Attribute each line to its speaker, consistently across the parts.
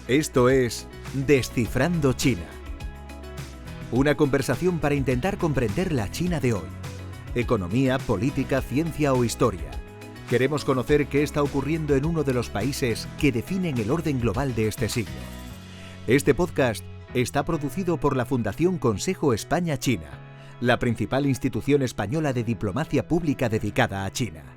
Speaker 1: Esto es Descifrando China. Una conversación para intentar comprender la China de hoy. Economía, política, ciencia o historia. Queremos conocer qué está ocurriendo en uno de los países que definen el orden global de este siglo. Este podcast está producido por la Fundación Consejo España-China, la principal institución española de diplomacia pública dedicada a China.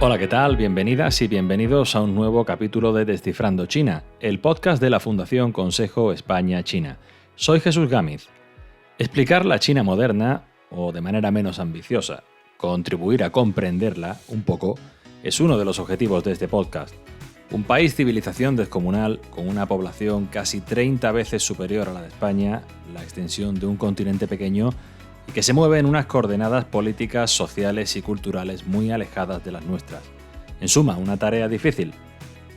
Speaker 2: Hola, ¿qué tal? Bienvenidas y bienvenidos a un nuevo capítulo de Descifrando China, el podcast de la Fundación Consejo España-China. Soy Jesús Gámez. Explicar la China moderna, o de manera menos ambiciosa, contribuir a comprenderla un poco, es uno de los objetivos de este podcast. Un país civilización descomunal, con una población casi 30 veces superior a la de España, la extensión de un continente pequeño y que se mueve en unas coordenadas políticas, sociales y culturales muy alejadas de las nuestras. En suma, una tarea difícil.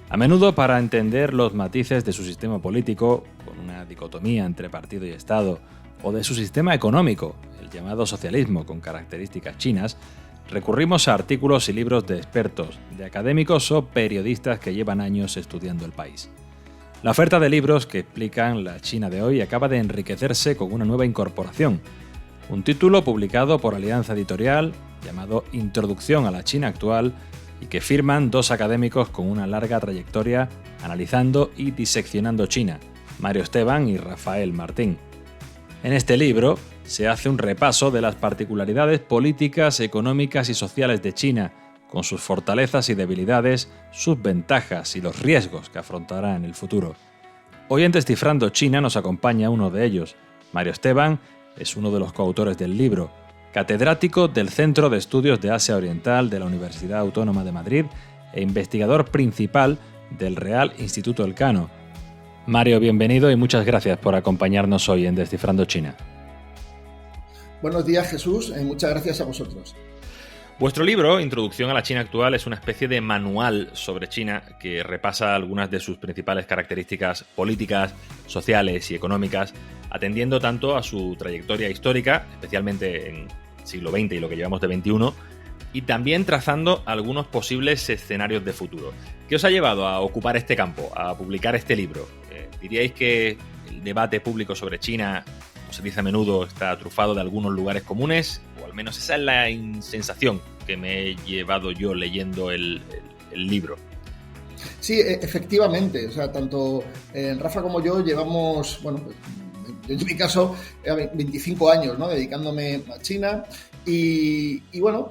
Speaker 2: A menudo, para entender los matices de su sistema político, con una dicotomía entre partido y Estado, o de su sistema económico, el llamado socialismo con características chinas, recurrimos a artículos y libros de expertos, de académicos o periodistas que llevan años estudiando el país. La oferta de libros que explican la China de hoy acaba de enriquecerse con una nueva incorporación. Un título publicado por Alianza Editorial, llamado Introducción a la China actual, y que firman dos académicos con una larga trayectoria analizando y diseccionando China, Mario Esteban y Rafael Martín. En este libro se hace un repaso de las particularidades políticas, económicas y sociales de China, con sus fortalezas y debilidades, sus ventajas y los riesgos que afrontará en el futuro. Hoy en Descifrando China nos acompaña uno de ellos. Mario Esteban es uno de los coautores del libro, catedrático del Centro de Estudios de Asia Oriental de la Universidad Autónoma de Madrid e investigador principal del Real Instituto Elcano. Mario, bienvenido y muchas gracias por acompañarnos hoy en Descifrando China.
Speaker 3: Buenos días, Jesús, y muchas gracias a vosotros.
Speaker 2: Vuestro libro, Introducción a la China actual, es una especie de manual sobre China que repasa algunas de sus principales características políticas, sociales y económicas, atendiendo tanto a su trayectoria histórica, especialmente en el siglo XX y lo que llevamos de XXI, y también trazando algunos posibles escenarios de futuro. ¿Qué os ha llevado a ocupar este campo, a publicar este libro? ¿Diríais que el debate público sobre China, como se dice a menudo, está trufado de algunos lugares comunes? O al menos esa es la sensación que me he llevado yo leyendo el libro.
Speaker 3: Sí, efectivamente. O sea, tanto Rafa como yo llevamos, yo en mi caso, 25 años, ¿no?, dedicándome a China y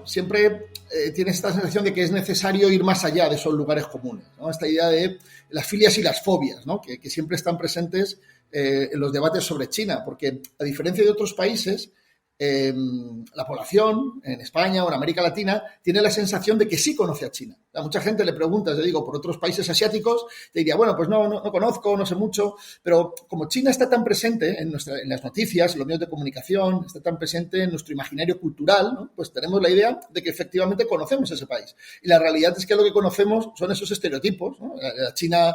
Speaker 3: siempre tienes esta sensación de que es necesario ir más allá de esos lugares comunes, ¿no? Esta idea de las filias y las fobias, ¿no?, que siempre están presentes en los debates sobre China, porque a diferencia de otros países, la población en España o en América Latina tiene la sensación de que sí conoce a China. A mucha gente le preguntas, por otros países asiáticos, te diría, pues no conozco, no sé mucho, pero como China está tan presente en las noticias, en los medios de comunicación, está tan presente en nuestro imaginario cultural, ¿no?, pues tenemos la idea de que efectivamente conocemos ese país. Y la realidad es que lo que conocemos son esos estereotipos, ¿no? La China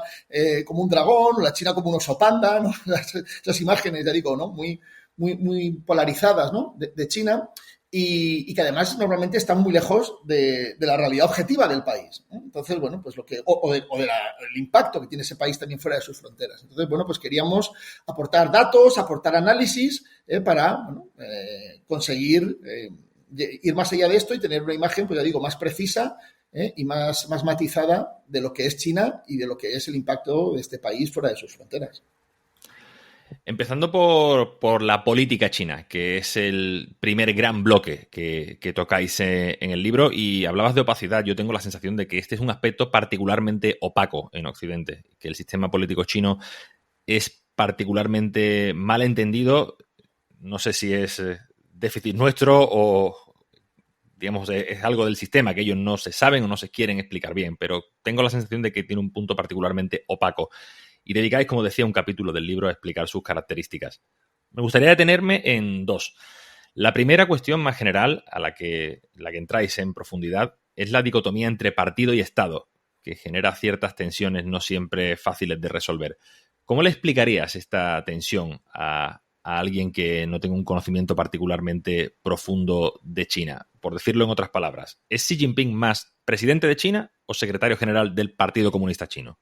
Speaker 3: como un dragón, o la China como un oso panda, ¿no? Esas imágenes, ¿no?, muy polarizadas, ¿no?, de China y que además normalmente están muy lejos de la realidad objetiva del país, ¿no? Entonces, el impacto que tiene ese país también fuera de sus fronteras. Entonces, pues queríamos aportar datos, aportar análisis para conseguir ir más allá de esto y tener una imagen, más precisa y más matizada de lo que es China y de lo que es el impacto de este país fuera de sus fronteras.
Speaker 2: Empezando por la política china, que es el primer gran bloque que tocáis en el libro, y hablabas de opacidad. Yo tengo la sensación de que este es un aspecto particularmente opaco en Occidente, que el sistema político chino es particularmente mal entendido. No sé si es déficit nuestro o, es algo del sistema que ellos no se saben o no se quieren explicar bien, pero tengo la sensación de que tiene un punto particularmente opaco. Y dedicáis, como decía, un capítulo del libro a explicar sus características. Me gustaría detenerme en dos. La primera cuestión más general, a la que entráis en profundidad, es la dicotomía entre partido y Estado, que genera ciertas tensiones no siempre fáciles de resolver. ¿Cómo le explicarías esta tensión a a alguien que no tenga un conocimiento particularmente profundo de China? Por decirlo en otras palabras, ¿es Xi Jinping más presidente de China o secretario general del Partido Comunista Chino?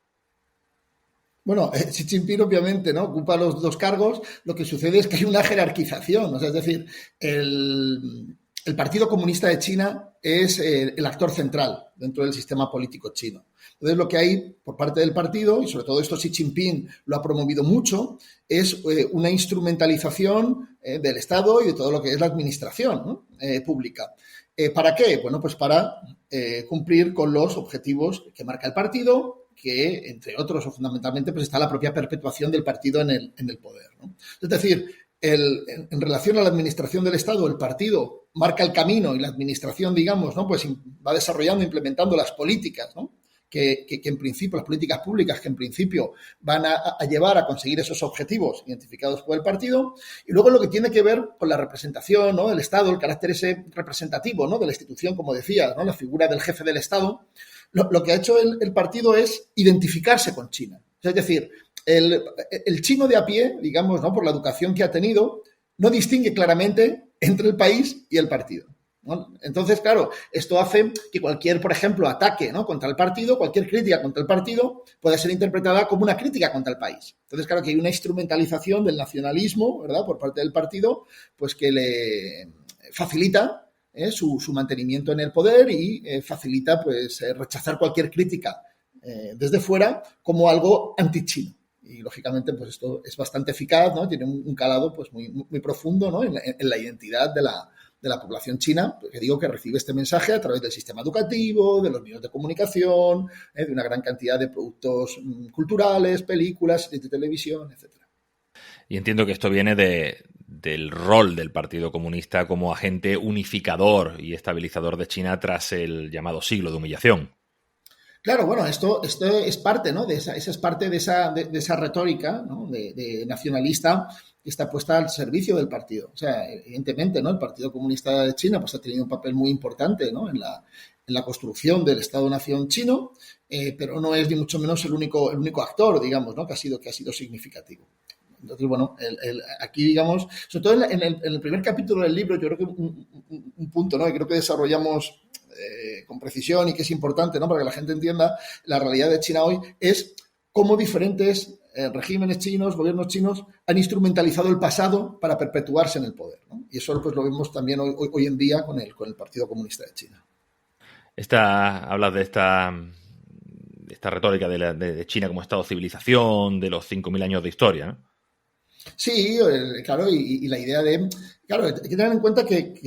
Speaker 3: Bueno, Xi Jinping obviamente, ¿no?, ocupa los dos cargos. Lo que sucede es que hay una jerarquización. O sea, es decir, el Partido Comunista de China es el actor central dentro del sistema político chino. Entonces, lo que hay por parte del partido, y sobre todo esto Xi Jinping lo ha promovido mucho, es una instrumentalización del Estado y de todo lo que es la administración, ¿no?, pública. ¿Para qué? Bueno, pues para cumplir con los objetivos que marca el partido, que, entre otros, o fundamentalmente, pues está la propia perpetuación del partido en el poder, ¿no? Es decir, en relación a la administración del Estado, el partido marca el camino y la administración, digamos, ¿no?, pues va desarrollando, implementando las políticas, ¿no?, que en principio, las políticas públicas que en principio van a llevar a conseguir esos objetivos identificados por el partido. Y luego lo que tiene que ver con la representación, ¿no?, del Estado, el carácter ese representativo, ¿no?, de la institución, como decía, ¿no?, la figura del jefe del Estado. Lo que ha hecho el partido es identificarse con China. Es decir, el chino de a pie, digamos, ¿no?, por la educación que ha tenido, no distingue claramente entre el país y el partido, ¿no? Entonces, claro, esto hace que cualquier, por ejemplo, ataque, ¿no?, contra el partido, cualquier crítica contra el partido pueda ser interpretada como una crítica contra el país. Entonces, claro, que hay una instrumentalización del nacionalismo, ¿verdad?, por parte del partido, pues que le facilita su mantenimiento en el poder y facilita, pues, rechazar cualquier crítica desde fuera como algo antichino. Y, lógicamente, pues esto es bastante eficaz, ¿no?, tiene un calado, pues, muy, muy profundo, ¿no?, en la identidad de la población china, que digo que recibe este mensaje a través del sistema educativo, de los medios de comunicación, de una gran cantidad de productos culturales, películas, series de televisión, etcétera.
Speaker 2: Y entiendo que esto viene del rol del Partido Comunista como agente unificador y estabilizador de China tras el llamado siglo de humillación.
Speaker 3: Claro, bueno, esto es parte, ¿no?, esa es parte de esa retórica, ¿no?, de nacionalista que está puesta al servicio del partido. O sea, evidentemente, ¿no?, el Partido Comunista de China, pues, ha tenido un papel muy importante, ¿no?, en la construcción del Estado-nación chino, pero no es ni mucho menos el único actor, digamos, ¿no?, que ha sido significativo. Entonces, bueno, aquí, digamos, sobre todo en el primer capítulo del libro, yo creo que un punto, ¿no?, que creo que desarrollamos con precisión y que es importante, ¿no?, para que la gente entienda la realidad de China hoy, es cómo diferentes regímenes chinos, gobiernos chinos, han instrumentalizado el pasado para perpetuarse en el poder, ¿no? Y eso, pues, lo vemos también hoy en día con el Partido Comunista de China.
Speaker 2: Hablas de esta retórica de China como Estado civilización, de los 5.000 años de historia, ¿no?
Speaker 3: Sí, claro, y la idea de... Claro, hay que tener en cuenta que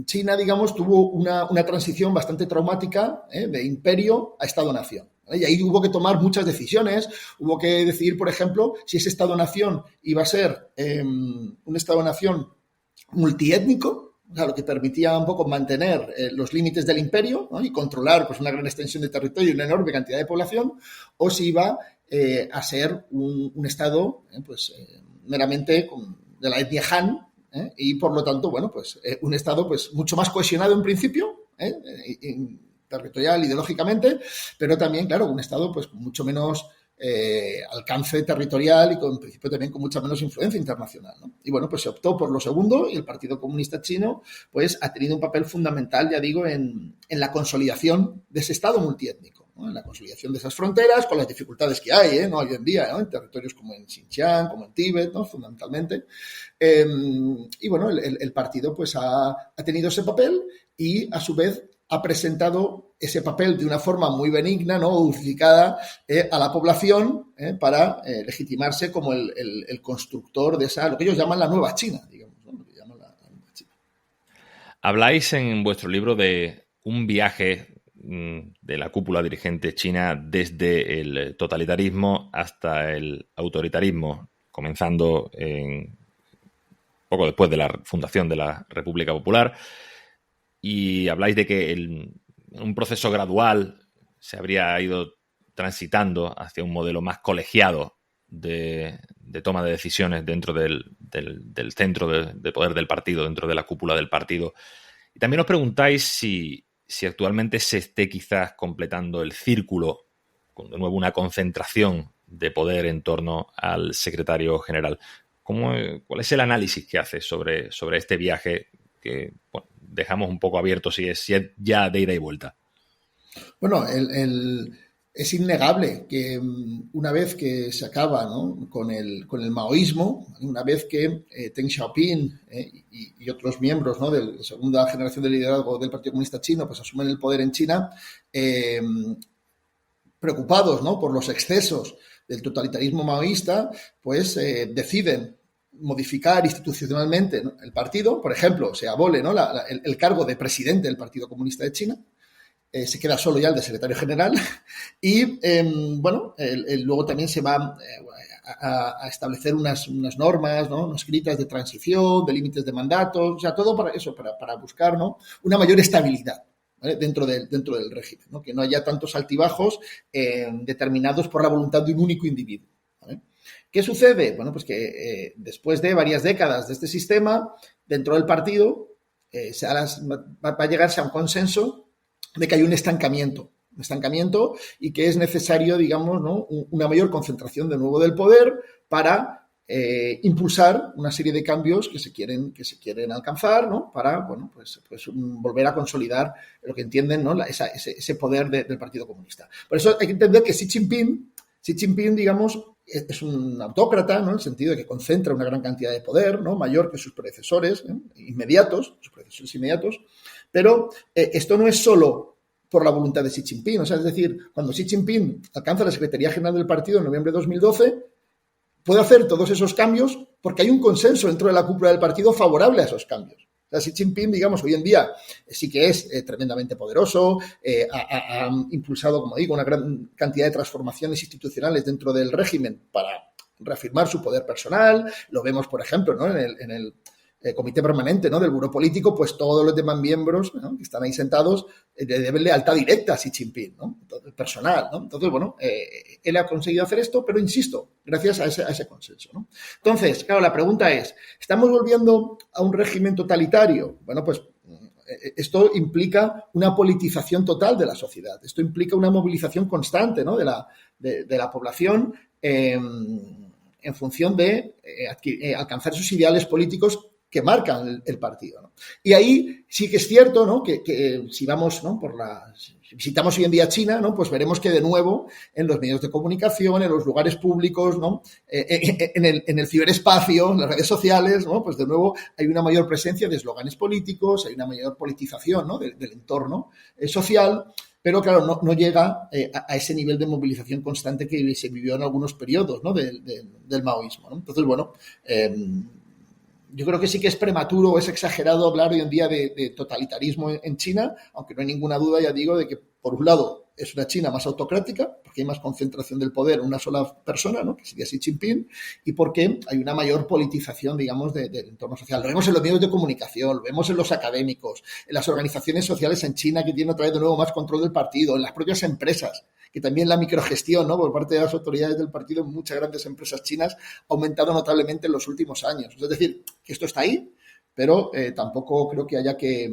Speaker 3: China, digamos, tuvo una transición bastante traumática, de imperio a Estado-nación. Y ahí hubo que tomar muchas decisiones. Hubo que decidir, por ejemplo, si ese Estado-nación iba a ser un Estado-nación multiétnico, o sea, lo que permitía un poco mantener los límites del imperio, ¿no?, y controlar, pues, una gran extensión de territorio y una enorme cantidad de población, o si iba a ser un Estado meramente de la etnia Han, y, por lo tanto, bueno, pues un Estado, pues, mucho más cohesionado en principio, territorial, ideológicamente, pero también, claro, un Estado, pues, con mucho menos alcance territorial y, en principio, también con mucha menos influencia internacional, ¿no? Y, bueno, pues se optó por lo segundo, y el Partido Comunista Chino, pues, ha tenido un papel fundamental, ya digo, en la consolidación de ese Estado multiétnico, ¿no?, en la consolidación de esas fronteras, con las dificultades que hay, ¿no?, hoy en día, ¿no?, en territorios como en Xinjiang, como en Tíbet, ¿no?, fundamentalmente. Y, bueno, el partido, pues, ha tenido ese papel y, a su vez, ha presentado ese papel de una forma muy benigna, ¿no?, dulcificada a la población, para legitimarse como el constructor de lo que ellos llaman la nueva China, digamos, ¿no?, lo que llaman la nueva China.
Speaker 2: Habláis en vuestro libro de un viaje de la cúpula dirigente china desde el totalitarismo hasta el autoritarismo, comenzando poco después de la fundación de la República Popular, y habláis de que un proceso gradual se habría ido transitando hacia un modelo más colegiado de toma de decisiones dentro del centro de poder del partido, dentro de la cúpula del partido. Y también os preguntáis si actualmente se esté quizás completando el círculo, con de nuevo una concentración de poder en torno al secretario general. ¿Cuál es el análisis que haces sobre este viaje que dejamos un poco abierto si es ya de ida y vuelta?
Speaker 3: Bueno, es innegable que una vez que se acaba, ¿no?, con el maoísmo, una vez que Deng Xiaoping y otros miembros, ¿no?, de la segunda generación de liderazgo del Partido Comunista Chino pues asumen el poder en China, preocupados, ¿no?, por los excesos del totalitarismo maoísta, pues deciden modificar institucionalmente, ¿no?, el partido. Por ejemplo, se abole, ¿no?, el cargo de presidente del Partido Comunista de China. Se queda solo ya el de secretario general y, luego también se va a establecer unas normas, ¿no?, no escritas de transición, de límites de mandatos, o sea, todo para eso, para buscar, ¿no?, una mayor estabilidad, ¿vale?, dentro del régimen, ¿no?, que no haya tantos altibajos determinados por la voluntad de un único individuo, ¿vale? ¿Qué sucede? Bueno, pues que después de varias décadas de este sistema, dentro del partido va a llegarse a un consenso de que hay un estancamiento y que es necesario, digamos, ¿no?, una mayor concentración de nuevo del poder para impulsar una serie de cambios que se quieren alcanzar, ¿no?, para, bueno, pues volver a consolidar lo que entienden, ¿no?, ese poder del Partido Comunista. Por eso hay que entender que Xi Jinping, digamos, es un autócrata, ¿no?, en el sentido de que concentra una gran cantidad de poder, ¿no?, mayor que sus predecesores inmediatos, pero esto no es solo por la voluntad de Xi Jinping. O sea, es decir, cuando Xi Jinping alcanza la Secretaría General del Partido en noviembre de 2012, puede hacer todos esos cambios porque hay un consenso dentro de la cúpula del partido favorable a esos cambios. O sea, Xi Jinping, digamos, hoy en día sí que es tremendamente poderoso, ha impulsado, como digo, una gran cantidad de transformaciones institucionales dentro del régimen para reafirmar su poder personal. Lo vemos, por ejemplo, ¿no?, en el comité permanente, ¿no?, del buró político, pues todos los demás miembros, ¿no?, que están ahí sentados deben lealtad directa a Xi Jinping, ¿no?, personal, ¿no? Entonces, bueno, él ha conseguido hacer esto, pero insisto, gracias a ese consenso, ¿no? Entonces, claro, la pregunta es, ¿estamos volviendo a un régimen totalitario? Bueno, pues esto implica una politización total de la sociedad. Esto implica una movilización constante, ¿no?, de la población en función de alcanzar sus ideales políticos que marcan el partido, ¿no? Y ahí sí que es cierto, ¿no?, que si vamos, ¿no?, si visitamos hoy en día China, ¿no?, pues veremos que de nuevo en los medios de comunicación, en los lugares públicos, ¿no?, en el ciberespacio, en las redes sociales, ¿no?, pues de nuevo hay una mayor presencia de eslóganes políticos, hay una mayor politización, ¿no?, del entorno social, pero claro, no llega a ese nivel de movilización constante que se vivió en algunos periodos, ¿no?, del maoísmo, ¿no? Entonces, bueno, yo creo que sí que es prematuro o es exagerado hablar hoy en día de totalitarismo en China, aunque no hay ninguna duda, ya digo, de que, por un lado, es una China más autocrática, porque hay más concentración del poder en una sola persona, ¿no?, que sería Xi Jinping, y porque hay una mayor politización, digamos, del entorno social. Lo vemos en los medios de comunicación, lo vemos en los académicos, en las organizaciones sociales en China, que tienen otra vez de nuevo más control del partido, en las propias empresas, que también la microgestión, ¿no?, por parte de las autoridades del partido en muchas grandes empresas chinas ha aumentado notablemente en los últimos años. Es decir, que esto está ahí, pero tampoco creo que haya que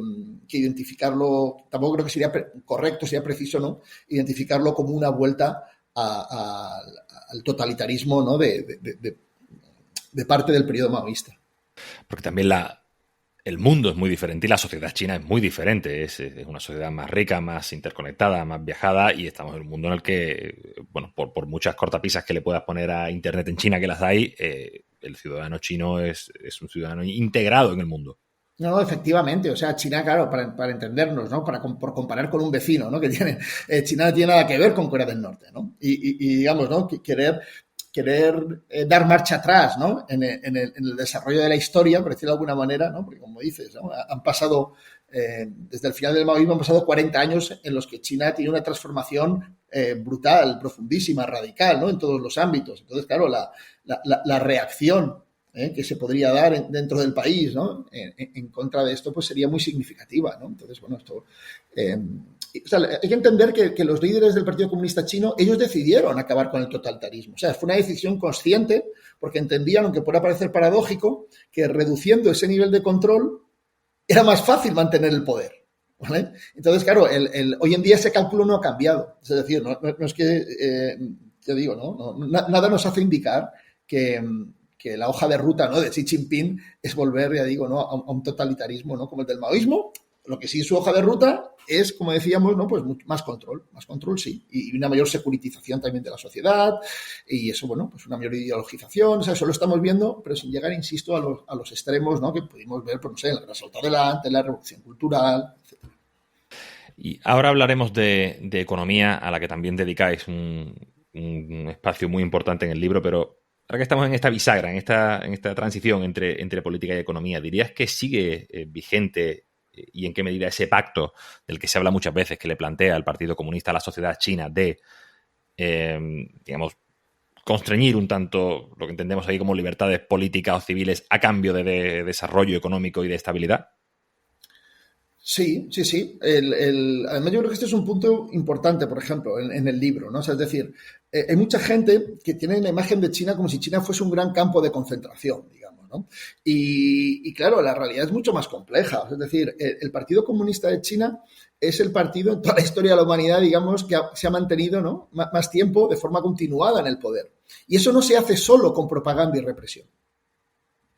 Speaker 3: identificarlo, tampoco creo que sería correcto, sería preciso, ¿no?, identificarlo como una vuelta al totalitarismo, ¿no?, de parte del periodo maoísta.
Speaker 2: Porque también el mundo es muy diferente y la sociedad china es muy diferente. Es una sociedad más rica, más interconectada, más viajada, y estamos en un mundo en el que, bueno, por muchas cortapisas que le puedas poner a Internet en China, que las hay, el ciudadano chino es un ciudadano integrado en el mundo.
Speaker 3: No, efectivamente. O sea, China, claro, para entendernos, ¿no?, por comparar con un vecino, ¿no?, que tiene, China no tiene nada que ver con Corea del Norte, ¿no? Y digamos, ¿no?, querer dar marcha atrás, ¿no?, en el desarrollo de la historia, por decirlo de alguna manera, ¿no?, porque como dices, ¿no?, han pasado, desde el final del maoísmo han pasado 40 años en los que China tiene una transformación brutal, profundísima, radical, ¿no?, en todos los ámbitos. Entonces, claro, la reacción que se podría dar dentro del país, ¿no?, en contra de esto, pues sería muy significativa, ¿no? Entonces, bueno, esto... o sea, hay que entender que los líderes del Partido Comunista Chino, ellos decidieron acabar con el totalitarismo. O sea, fue una decisión consciente porque entendían, aunque pueda parecer paradójico, que reduciendo ese nivel de control era más fácil mantener el poder, ¿vale? Entonces, claro, hoy en día ese cálculo no ha cambiado. Es decir, no es que, yo digo, nada nos hace indicar que que la hoja de ruta, ¿no?, de Xi Jinping es volver, ya digo, ¿no?, a un totalitarismo, ¿no?, como el del maoísmo. Lo que sí es su hoja de ruta es, como decíamos, ¿no?, pues más control sí, y una mayor securitización también de la sociedad, y eso, bueno, pues una mayor ideologización. O sea, eso lo estamos viendo, pero sin llegar, insisto, a los extremos, ¿no?, que pudimos ver, pues no sé, en el Gran Adelante, la Revolución Cultural, etc.
Speaker 2: Y ahora hablaremos de economía, a la que también dedicáis un espacio muy importante en el libro, pero ahora que estamos en esta bisagra, en esta transición entre política y economía, ¿dirías que sigue vigente y en qué medida ese pacto del que se habla muchas veces, que le plantea el Partido Comunista a la sociedad china de, digamos, constreñir un tanto lo que entendemos ahí como libertades políticas o civiles a cambio de desarrollo económico y de estabilidad?
Speaker 3: Sí. Además, yo creo que este es un punto importante, por ejemplo, en el libro, ¿no? O sea, es decir, hay mucha gente que tiene la imagen de China como si China fuese un gran campo de concentración, digamos, ¿no? Y claro, la realidad es mucho más compleja. O sea, es decir, el Partido Comunista de China es el partido en toda la historia de la humanidad, digamos, que se ha mantenido, ¿no?, más tiempo de forma continuada en el poder. Y eso no se hace solo con propaganda y represión.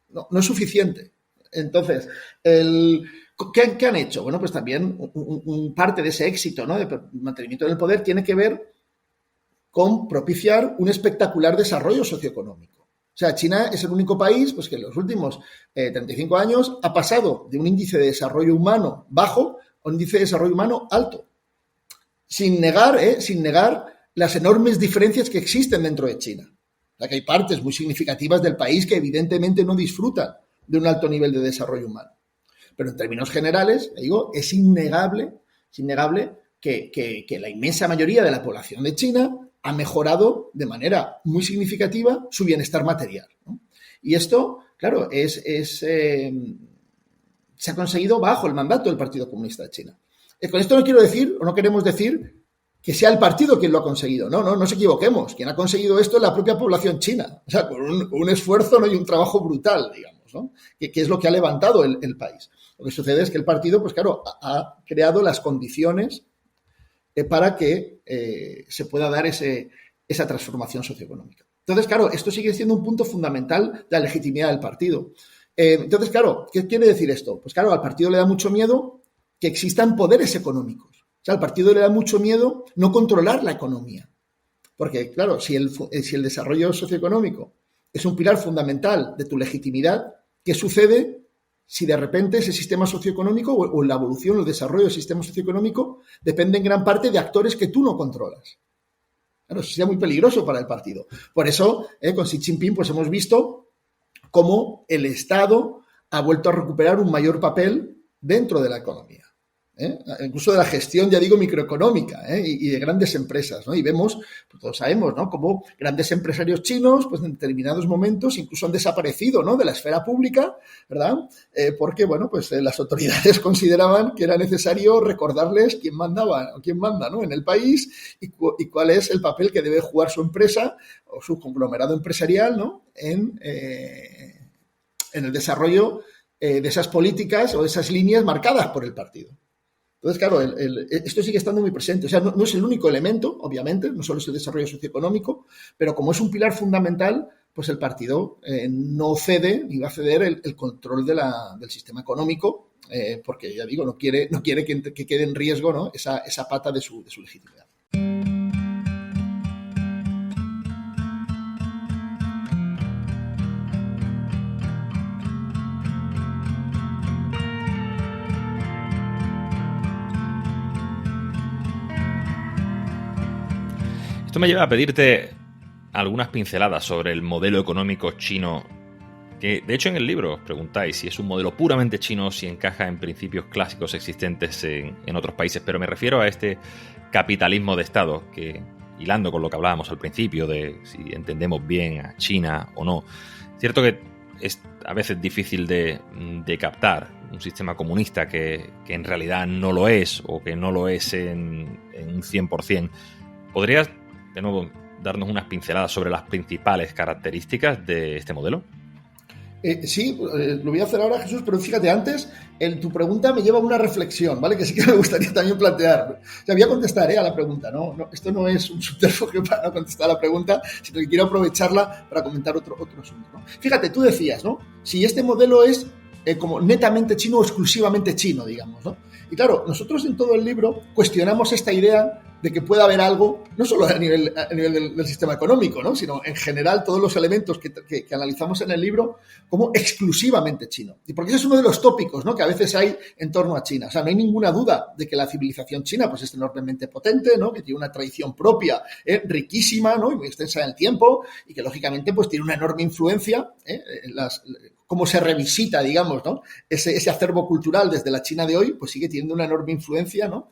Speaker 3: No es suficiente. Entonces, ¿qué han hecho? Bueno, pues también parte de ese éxito, ¿no?, de mantenimiento del poder tiene que ver con propiciar un espectacular desarrollo socioeconómico. O sea, China es el único país, pues, que en los últimos 35 años ha pasado de un índice de desarrollo humano bajo a un índice de desarrollo humano alto, sin negar las enormes diferencias que existen dentro de China. O sea, que hay partes muy significativas del país que evidentemente no disfrutan de un alto nivel de desarrollo humano. Pero en términos generales, digo, es innegable que la inmensa mayoría de la población de China ha mejorado de manera muy significativa su bienestar material, ¿no? Y esto, claro, se ha conseguido bajo el mandato del Partido Comunista de China. Con esto no quiero decir, o no queremos decir, que sea el partido quien lo ha conseguido. No nos equivoquemos. Quien ha conseguido esto es la propia población china. O sea, con un esfuerzo, ¿no?, y un trabajo brutal, digamos, ¿no?, que es lo que ha levantado el país. Lo que sucede es que el partido, pues claro, ha creado las condiciones para que se pueda dar esa transformación socioeconómica. Entonces, claro, esto sigue siendo un punto fundamental de la legitimidad del partido. Entonces, claro, ¿qué quiere decir esto? Pues claro, al partido le da mucho miedo que existan poderes económicos. O sea, al partido le da mucho miedo no controlar la economía. Porque, claro, si el desarrollo socioeconómico es un pilar fundamental de tu legitimidad, ¿qué sucede si de repente ese sistema socioeconómico o la evolución o el desarrollo del sistema socioeconómico depende en gran parte de actores que tú no controlas? Claro, eso sería muy peligroso para el partido. Por eso, con Xi Jinping, pues hemos visto cómo el Estado ha vuelto a recuperar un mayor papel dentro de la economía. Incluso de la gestión, ya digo, microeconómica, y de grandes empresas, ¿no? Y vemos, pues todos sabemos, ¿no?, cómo grandes empresarios chinos, pues en determinados momentos incluso han desaparecido, ¿no?, de la esfera pública, ¿verdad? Porque, bueno, pues las autoridades consideraban que era necesario recordarles quién mandaba o quién manda, ¿no?, en el país y cuál es el papel que debe jugar su empresa o su conglomerado empresarial, ¿no?, en el desarrollo de esas políticas o de esas líneas marcadas por el partido. Entonces, claro, esto sigue estando muy presente. O sea, no es el único elemento, obviamente, no solo es el desarrollo socioeconómico, pero como es un pilar fundamental, pues el partido no cede ni va a ceder el control del sistema económico, porque, ya digo, no quiere que quede en riesgo, ¿no?, esa pata de su legitimidad.
Speaker 2: Esto me lleva a pedirte algunas pinceladas sobre el modelo económico chino, que de hecho en el libro os preguntáis si es un modelo puramente chino, si encaja en principios clásicos existentes en otros países, pero me refiero a este capitalismo de Estado, que, hilando con lo que hablábamos al principio de si entendemos bien a China o no, cierto que es a veces difícil de captar un sistema comunista que en realidad no lo es, o que no lo es en un 100%. ¿Podrías, de nuevo, darnos unas pinceladas sobre las principales características de este modelo?
Speaker 3: Sí, lo voy a hacer ahora, Jesús, pero fíjate, antes tu pregunta me lleva a una reflexión, ¿vale? Que sí que me gustaría también plantear. O sea, voy a contestar a la pregunta, ¿no? Esto no es un subterfugio para no contestar a la pregunta, sino que quiero aprovecharla para comentar otro asunto, ¿no? Fíjate, tú decías, ¿no? Si este modelo es como netamente chino o exclusivamente chino, digamos, ¿no? Y claro, nosotros en todo el libro cuestionamos esta idea de que pueda haber algo, no solo a nivel del sistema económico, ¿no? Sino en general todos los elementos que analizamos en el libro como exclusivamente chino. Y porque ese es uno de los tópicos, ¿no? Que a veces hay en torno a China. O sea, no hay ninguna duda de que la civilización china pues, es enormemente potente, ¿no? Que tiene una tradición propia, riquísima, ¿no? Y muy extensa en el tiempo y que lógicamente pues, tiene una enorme influencia en cómo se revisita, digamos, ¿no? Ese acervo cultural desde la China de hoy, pues sigue teniendo una enorme influencia, ¿no?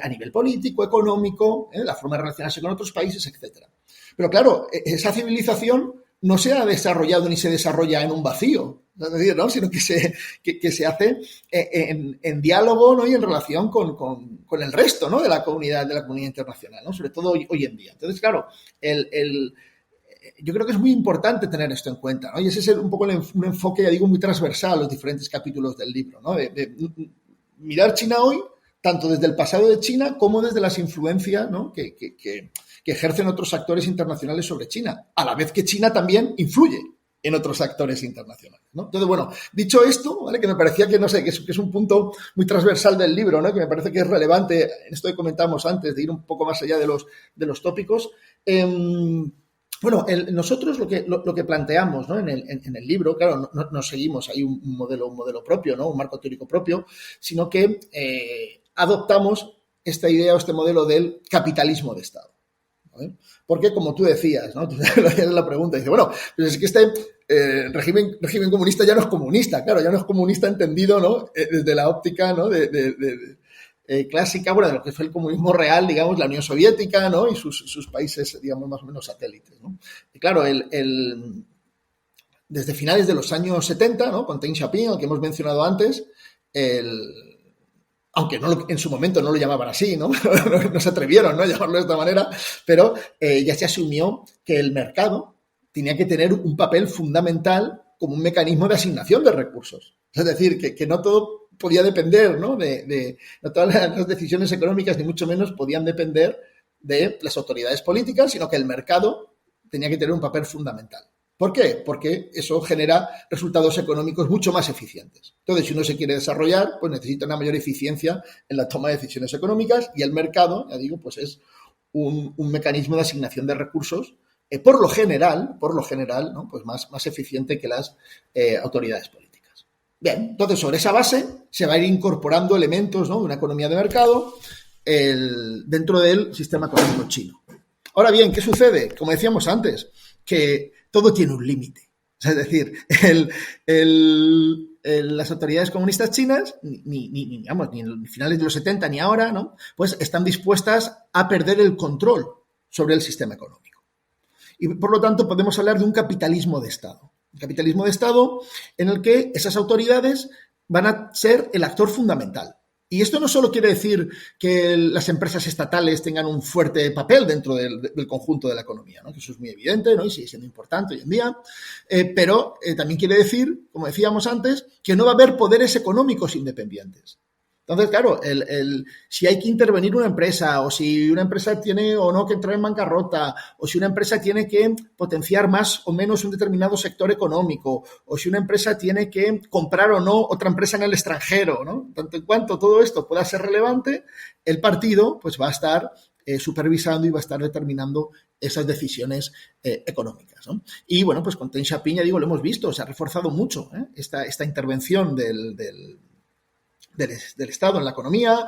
Speaker 3: A nivel político, económico, la forma de relacionarse con otros países, etcétera. Pero claro, esa civilización no se ha desarrollado ni se desarrolla en un vacío, es decir, ¿no? Sino que se hace en diálogo, ¿no? Y en relación con el resto, ¿no? de la comunidad internacional, ¿no? Sobre todo hoy en día. Entonces, claro, yo creo que es muy importante tener esto en cuenta, ¿no? Y ese es un poco un enfoque, ya digo, muy transversal a los diferentes capítulos del libro, ¿no? De mirar China hoy, tanto desde el pasado de China como desde las influencias, ¿no? que ejercen otros actores internacionales sobre China, a la vez que China también influye en otros actores internacionales, ¿no? Entonces, bueno, dicho esto, ¿vale? Que me parecía que, no sé, que es un punto muy transversal del libro, ¿no? Que me parece que es relevante, en esto que comentamos antes, de ir un poco más allá de los tópicos. Bueno, nosotros lo que planteamos, ¿no? en el libro, claro, no seguimos ahí un modelo propio, ¿no? Un marco teórico propio, sino que adoptamos esta idea o este modelo del capitalismo de Estado, ¿vale? Porque, como tú decías, ¿no? Tú lo hacías en la pregunta, dices, bueno, pues es que este régimen comunista ya no es comunista, claro, ya no es comunista entendido, ¿no? Desde la óptica, ¿no? Clásica, bueno, de lo que fue el comunismo real, digamos, la Unión Soviética, ¿no? Y sus países, digamos, más o menos satélites, ¿no? Y claro, desde finales de los años 70, ¿no? Con Deng Xiaoping, al que hemos mencionado antes, aunque en su momento no lo llamaban así, ¿no? No se atrevieron, ¿no? A llamarlo de esta manera, pero ya se asumió que el mercado tenía que tener un papel fundamental como un mecanismo de asignación de recursos. Es decir, que no todo podía depender, ¿no? No todas las decisiones económicas, ni mucho menos, podían depender de las autoridades políticas, sino que el mercado tenía que tener un papel fundamental. ¿Por qué? Porque eso genera resultados económicos mucho más eficientes. Entonces, si uno se quiere desarrollar, pues necesita una mayor eficiencia en la toma de decisiones económicas y el mercado, ya digo, pues es un mecanismo de asignación de recursos por lo general, ¿no? Pues más eficiente que las autoridades políticas. Bien, entonces sobre esa base se va a ir incorporando elementos, ¿no? De una economía de mercado dentro del sistema económico chino. Ahora bien, ¿qué sucede? Como decíamos antes, que todo tiene un límite. Es decir, las autoridades comunistas chinas, ni en finales de los 70 ni ahora, ¿no? Pues están dispuestas a perder el control sobre el sistema económico. Y por lo tanto podemos hablar de un capitalismo de Estado. Un capitalismo de Estado en el que esas autoridades van a ser el actor fundamental. Y esto no solo quiere decir que las empresas estatales tengan un fuerte papel dentro del conjunto de la economía, ¿no? Que eso es muy evidente, ¿no? Y sigue siendo importante hoy en día, pero también quiere decir, como decíamos antes, que no va a haber poderes económicos independientes. Entonces, claro, si hay que intervenir una empresa, o si una empresa tiene o no que entrar en bancarrota, o si una empresa tiene que potenciar más o menos un determinado sector económico, o si una empresa tiene que comprar o no otra empresa en el extranjero, ¿no? Tanto en cuanto todo esto pueda ser relevante, el partido pues va a estar supervisando y va a estar determinando esas decisiones económicas, ¿no? Y bueno, pues con Deng Xiaoping, ya digo, lo hemos visto, se ha reforzado mucho esta intervención del Estado en la economía,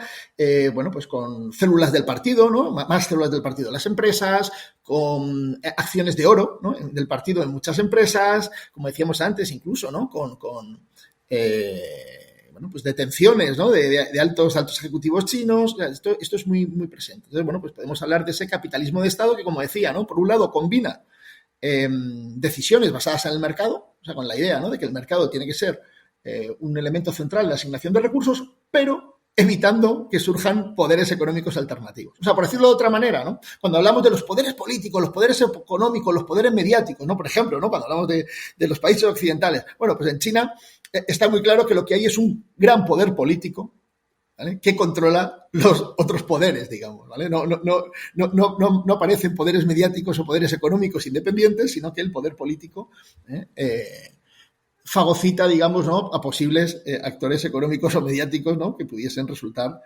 Speaker 3: bueno, pues con células del partido, ¿no? Más células del partido en las empresas, con acciones de oro, ¿no? Del partido en muchas empresas, como decíamos antes, incluso, ¿no? Con bueno, pues detenciones, ¿no? De altos ejecutivos chinos. Esto es muy, muy presente. Entonces, bueno, pues podemos hablar de ese capitalismo de Estado que, como decía, ¿no? Por un lado combina decisiones basadas en el mercado, o sea, con la idea, ¿no? De que el mercado tiene que ser un elemento central en la asignación de recursos, pero evitando que surjan poderes económicos alternativos. O sea, por decirlo de otra manera, ¿no? Cuando hablamos de los poderes políticos, los poderes económicos, los poderes mediáticos, ¿no? Por ejemplo, ¿no? Cuando hablamos de los países occidentales, bueno, pues en China está muy claro que lo que hay es un gran poder político, ¿vale?, que controla los otros poderes, digamos, ¿vale? No aparecen poderes mediáticos o poderes económicos independientes, sino que el poder político fagocita, digamos, ¿no?, a posibles actores económicos o mediáticos, ¿no?, que pudiesen resultar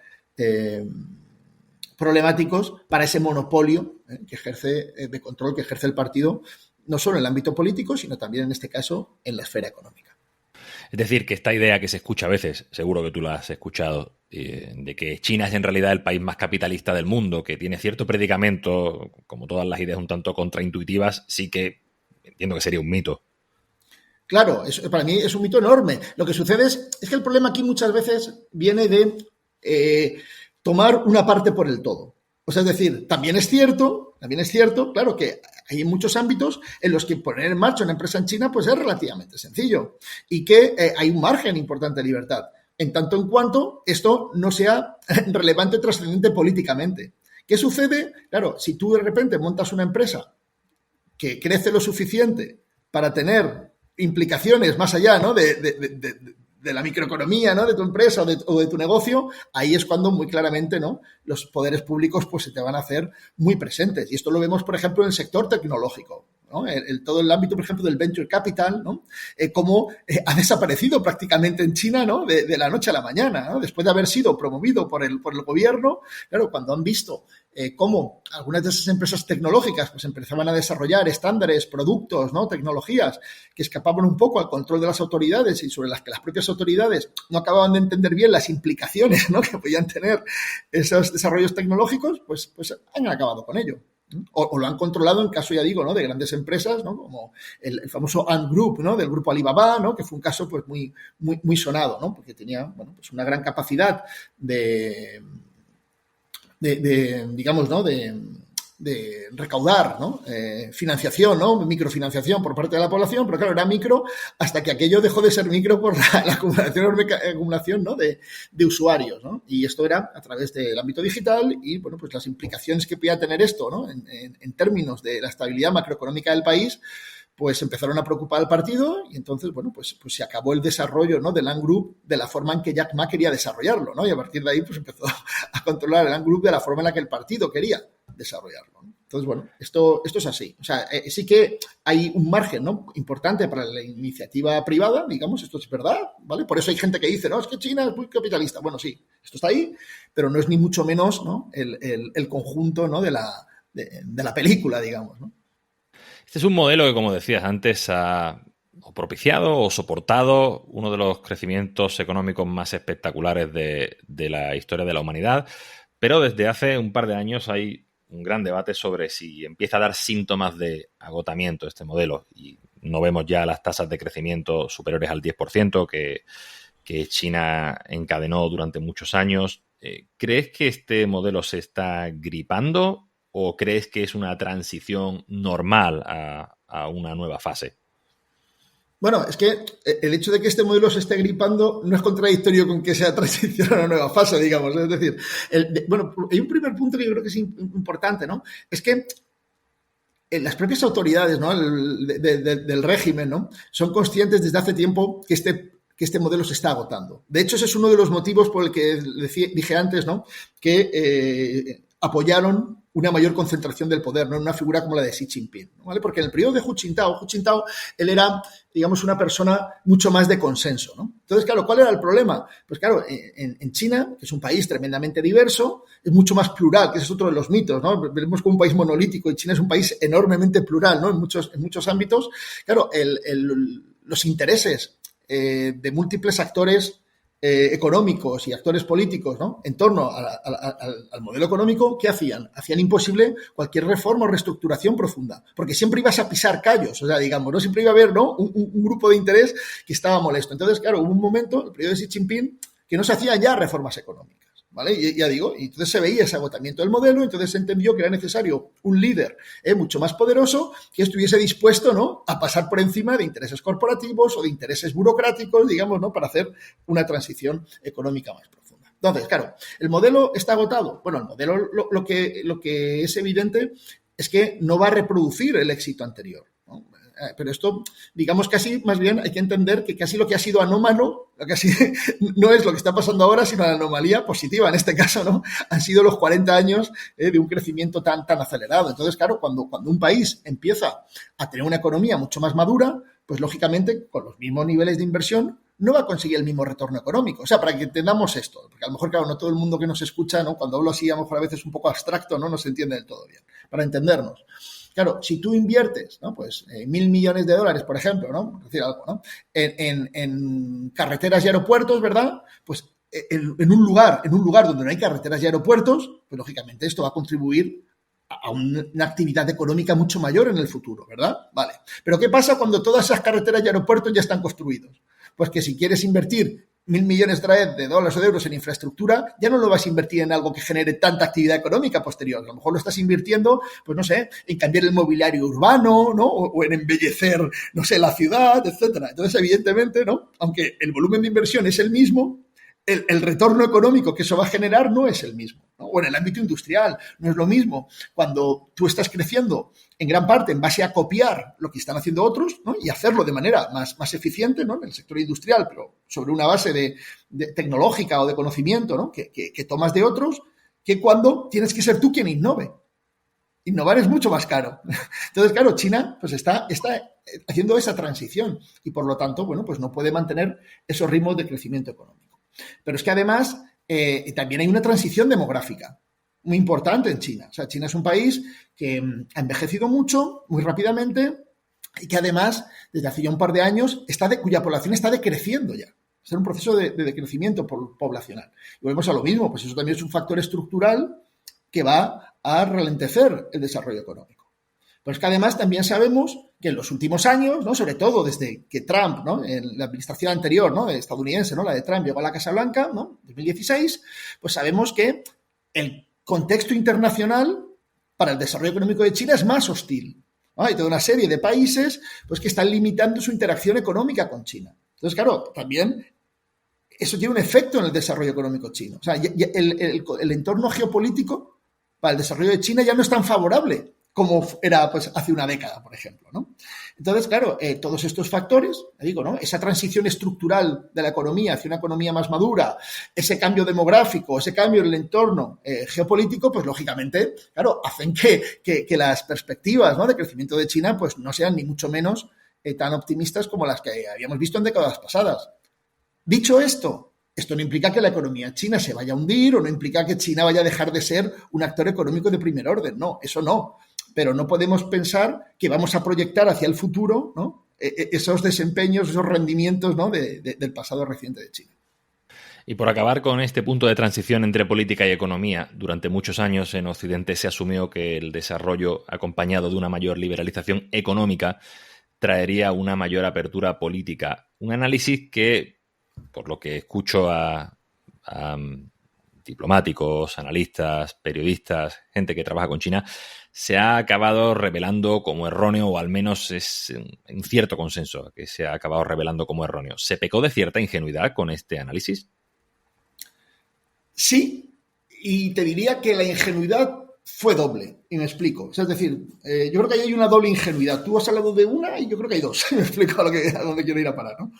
Speaker 3: problemáticos para ese monopolio que ejerce, de control que ejerce el partido, no solo en el ámbito político, sino también, en este caso, en la esfera económica.
Speaker 2: Es decir, que esta idea que se escucha a veces, seguro que tú la has escuchado, de que China es en realidad el país más capitalista del mundo, que tiene cierto predicamento, como todas las ideas un tanto contraintuitivas, sí que entiendo que sería un mito.
Speaker 3: Claro, para mí es un mito enorme. Lo que sucede es que el problema aquí muchas veces viene de tomar una parte por el todo. O sea, es decir, también es cierto, claro, que hay muchos ámbitos en los que poner en marcha una empresa en China pues es relativamente sencillo y que hay un margen importante de libertad, en tanto en cuanto esto no sea relevante o trascendente políticamente. ¿Qué sucede? Claro, si tú de repente montas una empresa que crece lo suficiente para tener implicaciones más allá, ¿no?, de la microeconomía, ¿no?, de tu empresa o de tu negocio, ahí es cuando muy claramente, ¿no?, los poderes públicos pues se te van a hacer muy presentes. Y esto lo vemos, por ejemplo, en el sector tecnológico, ¿no? Todo el ámbito, por ejemplo, del venture capital, ¿no?, cómo ha desaparecido prácticamente en China, ¿no?, de la noche a la mañana, ¿no?, después de haber sido promovido por el gobierno. Claro, cuando han visto cómo algunas de esas empresas tecnológicas pues empezaban a desarrollar estándares, productos, ¿no?, tecnologías que escapaban un poco al control de las autoridades y sobre las que las propias autoridades no acababan de entender bien las implicaciones, ¿no?, que podían tener esos desarrollos tecnológicos, pues han acabado con ello. O lo han controlado en caso, ya digo, ¿no?, de grandes empresas, ¿no?, como el famoso Ant Group, ¿no?, del grupo Alibaba, ¿no?, que fue un caso pues muy sonado, ¿no?, porque tenía, bueno, pues una gran capacidad digamos, ¿no?, de recaudar, ¿no?, financiación, ¿no?, microfinanciación por parte de la población, pero claro, era micro hasta que aquello dejó de ser micro por la acumulación, ¿no?, de usuarios, ¿no? Y esto era a través del ámbito digital y, bueno, pues las implicaciones que podía tener esto, ¿no?, en términos de la estabilidad macroeconómica del país, pues empezaron a preocupar al partido y entonces, bueno, pues se acabó el desarrollo, ¿no?, del Ant Group de la forma en que Jack Ma quería desarrollarlo, ¿no? Y a partir de ahí, pues empezó a controlar el Ant Group de la forma en la que el partido quería desarrollarlo, ¿no? Entonces, bueno, esto es así. O sea, sí que hay un margen, ¿no?, importante para la iniciativa privada, digamos, esto es verdad, ¿vale? Por eso hay gente que dice, no, es que China es muy capitalista. Bueno, sí, esto está ahí, pero no es ni mucho menos, ¿no?, el conjunto, ¿no?, de la película, digamos, ¿no?
Speaker 2: Este es un modelo que, como decías antes, ha propiciado o soportado uno de los crecimientos económicos más espectaculares de la historia de la humanidad, pero desde hace un par de años hay un gran debate sobre si empieza a dar síntomas de agotamiento este modelo y no vemos ya las tasas de crecimiento superiores al 10% que China encadenó durante muchos años. ¿Crees que este modelo se está gripando o crees que es una transición normal a una nueva fase?
Speaker 3: Bueno, es que el hecho de que este modelo se esté gripando no es contradictorio con que sea transición a una nueva fase, digamos. Es decir, bueno, hay un primer punto que yo creo que es importante, ¿no? Es que las propias autoridades, ¿no?, del régimen, ¿no?, son conscientes desde hace tiempo que este modelo se está agotando. De hecho, ese es uno de los motivos por el que dije antes, ¿no?, que apoyaron una mayor concentración del poder, no en una figura como la de Xi Jinping, ¿vale? Porque en el periodo de Hu Jintao, él era, digamos, una persona mucho más de consenso, ¿no? Entonces, claro, ¿cuál era el problema? Pues claro, en China, que es un país tremendamente diverso, es mucho más plural, que ese es otro de los mitos, ¿no? Vemos como un país monolítico y China es un país enormemente plural, ¿no?, en muchos ámbitos. Claro, los intereses de múltiples actores económicos y actores políticos, ¿no?, en torno al modelo económico, ¿qué hacían? Hacían imposible cualquier reforma o reestructuración profunda, porque siempre ibas a pisar callos, o sea, digamos, ¿no?, siempre iba a haber, ¿no?, un grupo de interés que estaba molesto. Entonces, claro, hubo un momento, el periodo de Xi Jinping, que no se hacían ya reformas económicas, ¿vale? Y ya digo, y entonces se veía ese agotamiento del modelo, entonces se entendió que era necesario un líder mucho más poderoso que estuviese dispuesto, ¿no?, a pasar por encima de intereses corporativos o de intereses burocráticos, digamos, ¿no?, para hacer una transición económica más profunda. Entonces, claro, ¿el modelo está agotado? Bueno, el modelo lo que es evidente es que no va a reproducir el éxito anterior, ¿no? Pero esto, digamos, casi más bien hay que entender que casi lo que ha sido anómalo, casi no es lo que está pasando ahora, sino la anomalía positiva en este caso, ¿no? Han sido los 40 años de un crecimiento tan acelerado. Entonces, claro, cuando un país empieza a tener una economía mucho más madura, pues lógicamente con los mismos niveles de inversión no va a conseguir el mismo retorno económico. O sea, para que entendamos esto, porque a lo mejor, claro, no todo el mundo que nos escucha, ¿no? Cuando hablo así, a lo mejor a veces un poco abstracto, ¿no? No se entiende del todo bien. Para entendernos. Claro, si tú inviertes, ¿no? Pues 1.000 millones de dólares, por ejemplo, ¿no? Por decir algo, ¿no? En carreteras y aeropuertos, ¿verdad? Pues en un lugar donde no hay carreteras y aeropuertos, pues lógicamente esto va a contribuir a una actividad económica mucho mayor en el futuro, ¿verdad? Vale. Pero ¿qué pasa cuando todas esas carreteras y aeropuertos ya están construidos? Pues que si quieres invertir 1.000 millones de dólares o de euros en infraestructura, ya no lo vas a invertir en algo que genere tanta actividad económica posterior. A lo mejor lo estás invirtiendo, pues no sé, en cambiar el mobiliario urbano, ¿no? O en embellecer, no sé, la ciudad, etcétera. Entonces, evidentemente, ¿no? Aunque el volumen de inversión es el mismo, el retorno económico que eso va a generar no es el mismo, ¿no? O en el ámbito industrial, no es lo mismo. Cuando tú estás creciendo en gran parte en base a copiar lo que están haciendo otros, ¿no? Y hacerlo de manera más eficiente, ¿no? En el sector industrial, pero sobre una base de tecnológica o de conocimiento, ¿no? Que tomas de otros, que cuando tienes que ser tú quien innove. Innovar es mucho más caro. Entonces, claro, China pues está haciendo esa transición y, por lo tanto, bueno, pues no puede mantener esos ritmos de crecimiento económico. Pero es que además también hay una transición demográfica muy importante en China. O sea, China es un país que ha envejecido mucho, muy rápidamente, y que además, desde hace ya un par de años, cuya población está decreciendo ya. Está en un proceso de decrecimiento poblacional. Y volvemos a lo mismo, pues eso también es un factor estructural que va a ralentecer el desarrollo económico. Pero es que además también sabemos que en los últimos años, ¿no? Sobre todo desde que Trump, ¿no? En la administración anterior, ¿no? Estadounidense, ¿no? La de Trump llegó a la Casa Blanca, ¿no? 2016, pues sabemos que el contexto internacional para el desarrollo económico de China es más hostil, ¿no? Hay toda una serie de países pues, que están limitando su interacción económica con China. Entonces, claro, también eso tiene un efecto en el desarrollo económico chino. O sea, el entorno geopolítico para el desarrollo de China ya no es tan favorable como era pues, hace una década, por ejemplo, ¿no? Entonces, claro, todos estos factores, digo, ¿no? Esa transición estructural de la economía hacia una economía más madura, ese cambio demográfico, ese cambio en el entorno geopolítico, pues lógicamente, claro, hacen que las perspectivas, ¿no? De crecimiento de China pues no sean ni mucho menos tan optimistas como las que habíamos visto en décadas pasadas. Dicho esto no implica que la economía china se vaya a hundir o no implica que China vaya a dejar de ser un actor económico de primer orden. No, eso no. Pero no podemos pensar que vamos a proyectar hacia el futuro, ¿no? Esos desempeños, esos rendimientos, ¿no? del pasado reciente de China.
Speaker 2: Y por acabar con este punto de transición entre política y economía, durante muchos años en Occidente se asumió que el desarrollo acompañado de una mayor liberalización económica traería una mayor apertura política. Un análisis que, por lo que escucho a diplomáticos, analistas, periodistas, gente que trabaja con China, se ha acabado revelando como erróneo, o al menos es un cierto consenso que se ha acabado revelando como erróneo. ¿Se pecó de cierta ingenuidad con este análisis?
Speaker 3: Sí, y te diría que la ingenuidad fue doble, y me explico. O sea, es decir, yo creo que ahí hay una doble ingenuidad. Tú has hablado de una y yo creo que hay dos. Me explico a dónde quiero ir a parar, ¿no?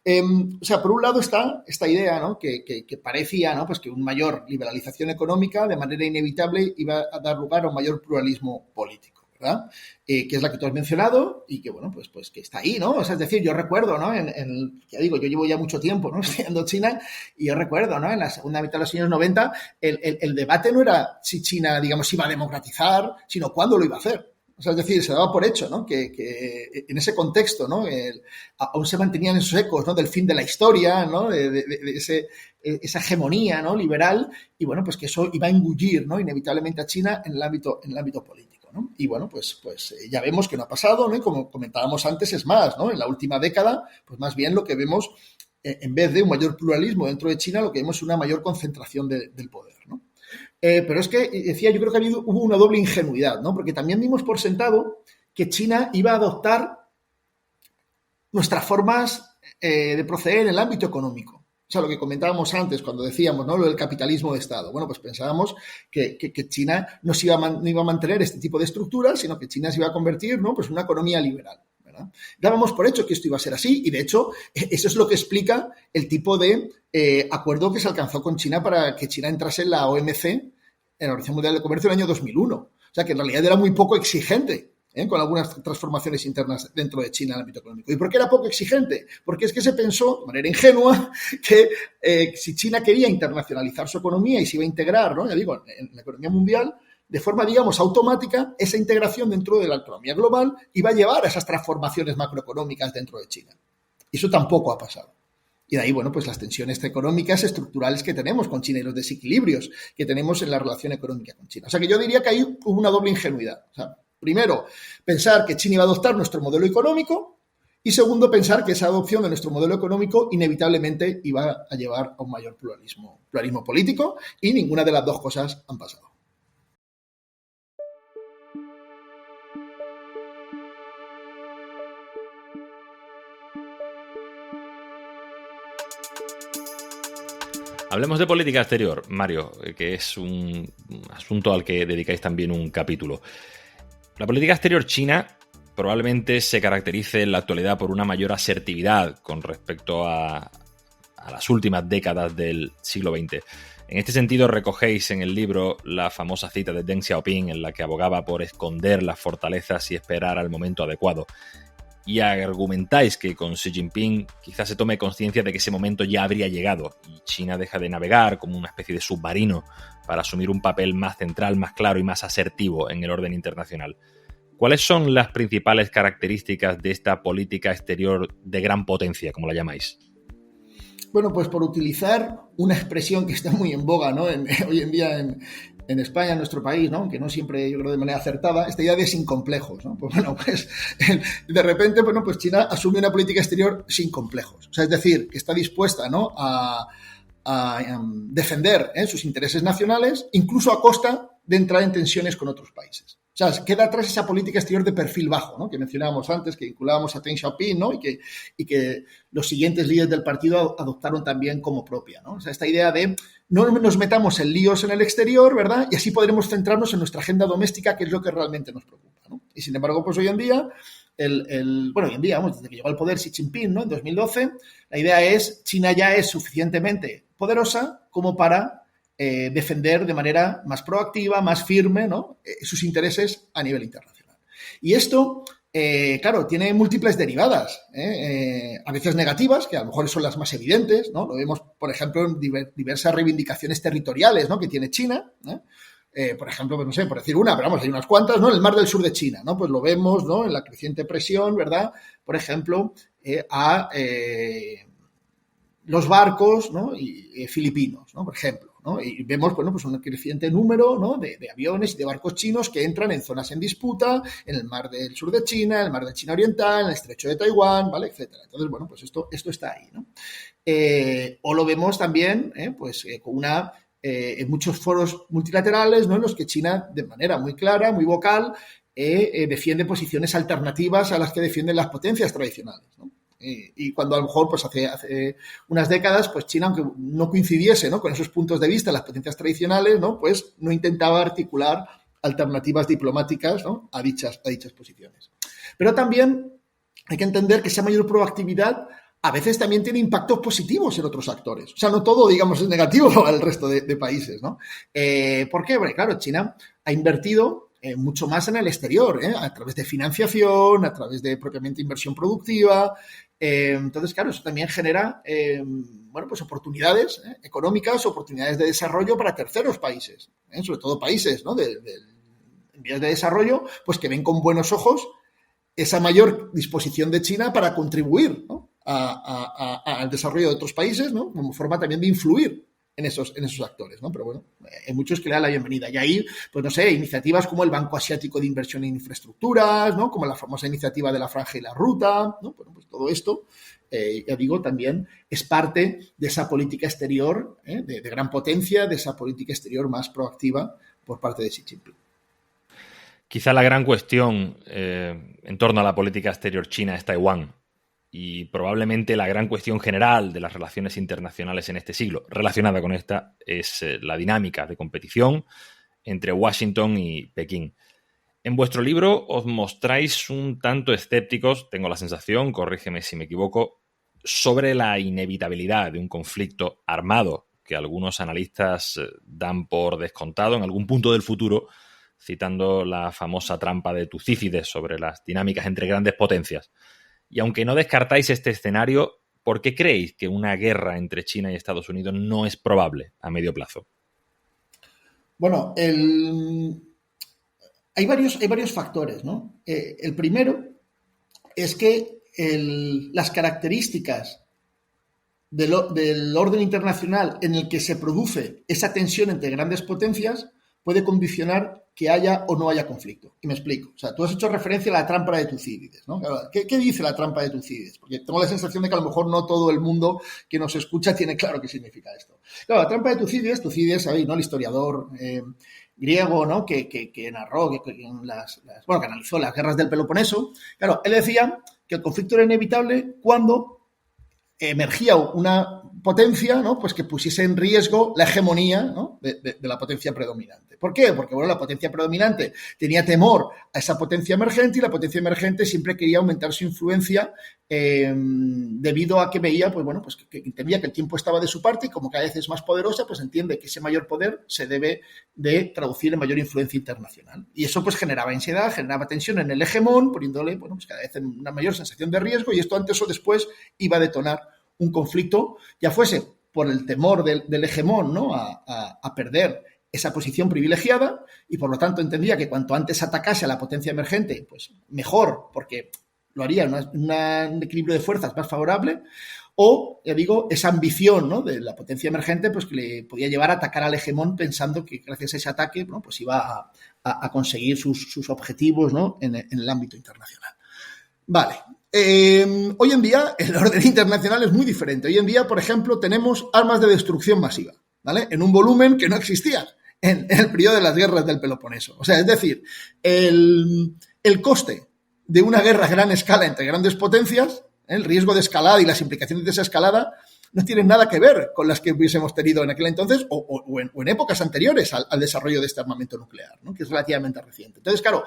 Speaker 3: O sea, por un lado está esta idea, ¿no? que parecía, ¿no? Pues que una mayor liberalización económica de manera inevitable iba a dar lugar a un mayor pluralismo político, ¿verdad? Que es la que tú has mencionado y que, bueno, pues que está ahí, ¿no? O sea, es decir, yo recuerdo, ¿no? Ya digo, yo llevo ya mucho tiempo, ¿no? Estudiando China y yo recuerdo, ¿no? En la segunda mitad de los años 90, el debate no era si China, digamos, iba a democratizar, sino cuándo lo iba a hacer. O sea, es decir, se daba por hecho, ¿no? Que en ese contexto, ¿no? Aún se mantenían esos ecos, ¿no? Del fin de la historia, ¿no? De esa hegemonía, ¿no? Liberal, y bueno, pues que eso iba a engullir, ¿no? Inevitablemente a China en el ámbito político, ¿no? Y bueno, pues ya vemos que no ha pasado, ¿no? Y como comentábamos antes, es más, ¿no? En la última década, pues más bien lo que vemos, en vez de un mayor pluralismo dentro de China, lo que vemos es una mayor concentración del poder, ¿no? Pero es que, decía, yo creo que hubo una doble ingenuidad, ¿no? Porque también dimos por sentado que China iba a adoptar nuestras formas de proceder en el ámbito económico. O sea, lo que comentábamos antes cuando decíamos, ¿no?, lo del capitalismo de Estado. Bueno, pues pensábamos que China no iba a mantener este tipo de estructuras, sino que China se iba a convertir, ¿no?, pues en una economía liberal, ¿verdad? Dábamos por hecho que esto iba a ser así y, de hecho, eso es lo que explica el tipo de acuerdo que se alcanzó con China para que China entrase en la OMC, en la Organización Mundial de Comercio, en el año 2001. O sea, que en realidad era muy poco exigente, con algunas transformaciones internas dentro de China en el ámbito económico. ¿Y por qué era poco exigente? Porque es que se pensó, de manera ingenua, que si China quería internacionalizar su economía y se iba a integrar, ¿no?, ya digo, en la economía mundial, de forma, digamos, automática, esa integración dentro de la economía global iba a llevar a esas transformaciones macroeconómicas dentro de China. Y eso tampoco ha pasado. Y de ahí, bueno, pues las tensiones económicas estructurales que tenemos con China y los desequilibrios que tenemos en la relación económica con China. O sea, que yo diría que ahí hubo una doble ingenuidad. O sea, primero, pensar que China iba a adoptar nuestro modelo económico y, segundo, pensar que esa adopción de nuestro modelo económico inevitablemente iba a llevar a un mayor pluralismo político, y ninguna de las dos cosas han pasado.
Speaker 2: Hablemos de política exterior, Mario, que es un asunto al que dedicáis también un capítulo. La política exterior china probablemente se caracterice en la actualidad por una mayor asertividad con respecto a las últimas décadas del siglo XX. En este sentido, recogéis en el libro la famosa cita de Deng Xiaoping en la que abogaba por esconder las fortalezas y esperar al momento adecuado. Y argumentáis que con Xi Jinping quizás se tome conciencia de que ese momento ya habría llegado y China deja de navegar como una especie de submarino para asumir un papel más central, más claro y más asertivo en el orden internacional. ¿Cuáles son las principales características de esta política exterior de gran potencia, como la llamáis?
Speaker 3: Bueno, pues por utilizar una expresión que está muy en boga, ¿no?, hoy en día en España, en nuestro país, ¿no?, aunque no siempre, yo creo, de manera acertada, esta idea de sin complejos, ¿no? Pues bueno, pues de repente, bueno, pues China asume una política exterior sin complejos. O sea, es decir, que está dispuesta, ¿no?, a defender sus intereses nacionales, incluso a costa de entrar en tensiones con otros países. O sea, queda atrás esa política exterior de perfil bajo, ¿no?, que mencionábamos antes, que vinculábamos a Deng Xiaoping, ¿no?, y que los siguientes líderes del partido adoptaron también como propia, ¿no? O sea, esta idea de no nos metamos en líos en el exterior, ¿verdad?, y así podremos centrarnos en nuestra agenda doméstica, que es lo que realmente nos preocupa, ¿no? Y sin embargo, pues hoy en día, hoy en día, vamos, desde que llegó al poder Xi Jinping, ¿no?, en 2012, la idea es, China ya es suficientemente poderosa como para defender de manera más proactiva, más firme, ¿no?, sus intereses a nivel internacional. Y esto, claro, tiene múltiples derivadas, a veces negativas, que a lo mejor son las más evidentes, ¿no? Lo vemos, por ejemplo, en diversas reivindicaciones territoriales, ¿no?, que tiene China, por ejemplo, pues no sé, por decir una, pero vamos, hay unas cuantas, ¿no?, en el mar del sur de China, ¿no? Pues lo vemos, ¿no?, en la creciente presión, ¿verdad?, por ejemplo, a los barcos, ¿no?, y filipinos, ¿no?, por ejemplo, ¿no? Y vemos, bueno, pues un creciente número, ¿no?, de aviones y de barcos chinos que entran en zonas en disputa, en el mar del sur de China, en el mar de China Oriental, en el estrecho de Taiwán, ¿vale?, etcétera. Entonces, bueno, pues esto está ahí, ¿no? O lo vemos también, con en muchos foros multilaterales, ¿no?, en los que China, de manera muy clara, muy vocal, defiende posiciones alternativas a las que defienden las potencias tradicionales, ¿no? Y cuando a lo mejor, pues hace unas décadas, pues China, aunque no coincidiese, ¿no?, con esos puntos de vista, las potencias tradicionales, ¿no?, pues no intentaba articular alternativas diplomáticas, ¿no?, a dichas posiciones. Pero también hay que entender que esa mayor proactividad a veces también tiene impactos positivos en otros actores. O sea, no todo, digamos, es negativo al resto de países, ¿no? ¿Por qué? Porque, claro, China ha invertido mucho más en el exterior, a través de financiación, a través de propiamente inversión productiva. Entonces, claro, eso también genera, pues oportunidades económicas, oportunidades de desarrollo para terceros países, sobre todo países, ¿no?, en vías de desarrollo, pues que ven con buenos ojos esa mayor disposición de China para contribuir, ¿no?, al desarrollo de otros países, ¿no?, como forma también de influir en esos actores, ¿no? Pero bueno, hay muchos que le dan la bienvenida. Y ahí, pues no sé, iniciativas como el Banco Asiático de Inversión en Infraestructuras, ¿no?, como la famosa iniciativa de la Franja y la Ruta, ¿no? Bueno, pues todo esto, ya digo, también es parte de esa política exterior de gran potencia, de esa política exterior más proactiva por parte de Xi Jinping.
Speaker 2: Quizá la gran cuestión en torno a la política exterior china es Taiwán. y probablemente la gran cuestión general de las relaciones internacionales en este siglo, relacionada con esta, es la dinámica de competición entre Washington y Pekín. En vuestro libro os mostráis un tanto escépticos, tengo la sensación, corrígeme si me equivoco, sobre la inevitabilidad de un conflicto armado que algunos analistas dan por descontado en algún punto del futuro, citando la famosa trampa de Tucídides sobre las dinámicas entre grandes potencias. Y aunque no descartáis este escenario, ¿por qué creéis que una guerra entre China y Estados Unidos no es probable a medio plazo?
Speaker 3: Bueno, hay varios factores, ¿no? El primero es que las características del orden internacional en el que se produce esa tensión entre grandes potencias puede condicionar que haya o no haya conflicto. Y me explico. O sea, tú has hecho referencia a la trampa de Tucídides, ¿no? ¿Qué dice la trampa de Tucídides? Porque tengo la sensación de que a lo mejor no todo el mundo que nos escucha tiene claro qué significa esto. Claro, la trampa de Tucídides, ¿sabéis, no? El historiador griego, ¿no? Que narró, que analizó las guerras del Peloponeso. Claro, él decía que el conflicto era inevitable cuando emergía una potencia, ¿no? Pues que pusiese en riesgo la hegemonía, ¿no? de la potencia predominante. ¿Por qué? Porque, bueno, la potencia predominante tenía temor a esa potencia emergente y la potencia emergente siempre quería aumentar su influencia debido a que veía, pues bueno, pues que entendía que el tiempo estaba de su parte y como cada vez es más poderosa, pues entiende que ese mayor poder se debe de traducir en mayor influencia internacional. Y eso pues generaba ansiedad, generaba tensión en el hegemón, poniéndole, bueno, pues cada vez una mayor sensación de riesgo y esto antes o después iba a detonar un conflicto, ya fuese por el temor del hegemón, ¿no? a perder esa posición privilegiada y por lo tanto entendía que cuanto antes atacase a la potencia emergente, pues mejor, porque lo haría en un equilibrio de fuerzas más favorable, o, ya digo, esa ambición, ¿no? de la potencia emergente, pues que le podía llevar a atacar al hegemón pensando que gracias a ese ataque, ¿no? pues iba a conseguir sus objetivos, ¿no? en el ámbito internacional. Vale. Hoy en día el orden internacional es muy diferente. Hoy en día, por ejemplo, tenemos armas de destrucción masiva, ¿vale? En un volumen que no existía en el periodo de las guerras del Peloponeso. O sea, es decir, el coste de una guerra a gran escala entre grandes potencias, el riesgo de escalada y las implicaciones de esa escalada no tienen nada que ver con las que hubiésemos tenido en aquel entonces o en épocas anteriores al desarrollo de este armamento nuclear, ¿no? Que es relativamente reciente. Entonces, claro,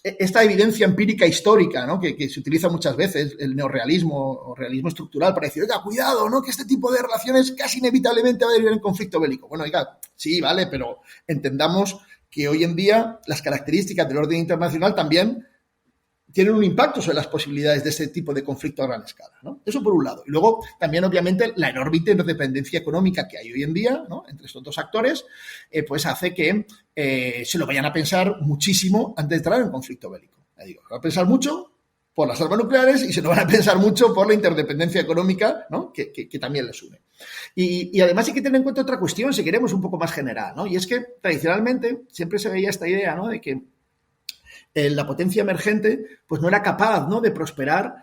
Speaker 3: esta evidencia empírica histórica, ¿no? que se utiliza muchas veces, el neorrealismo o realismo estructural, para decir, oiga, cuidado, ¿no? que este tipo de relaciones casi inevitablemente va a derivar en conflicto bélico. Bueno, oiga, sí, vale, pero entendamos que hoy en día las características del orden internacional también tienen un impacto sobre las posibilidades de ese tipo de conflicto a gran escala, ¿no? Eso por un lado. Y luego también, obviamente, la enorme interdependencia económica que hay hoy en día, ¿no? entre estos dos actores, pues hace que se lo vayan a pensar muchísimo antes de entrar en conflicto bélico. Ya digo, van a pensar mucho por las armas nucleares y se lo van a pensar mucho por la interdependencia económica, ¿no? que también les une. Y además hay que tener en cuenta otra cuestión, si queremos un poco más general, ¿no? Y es que tradicionalmente siempre se veía esta idea, ¿no? de que la potencia emergente pues no era capaz, ¿no? de prosperar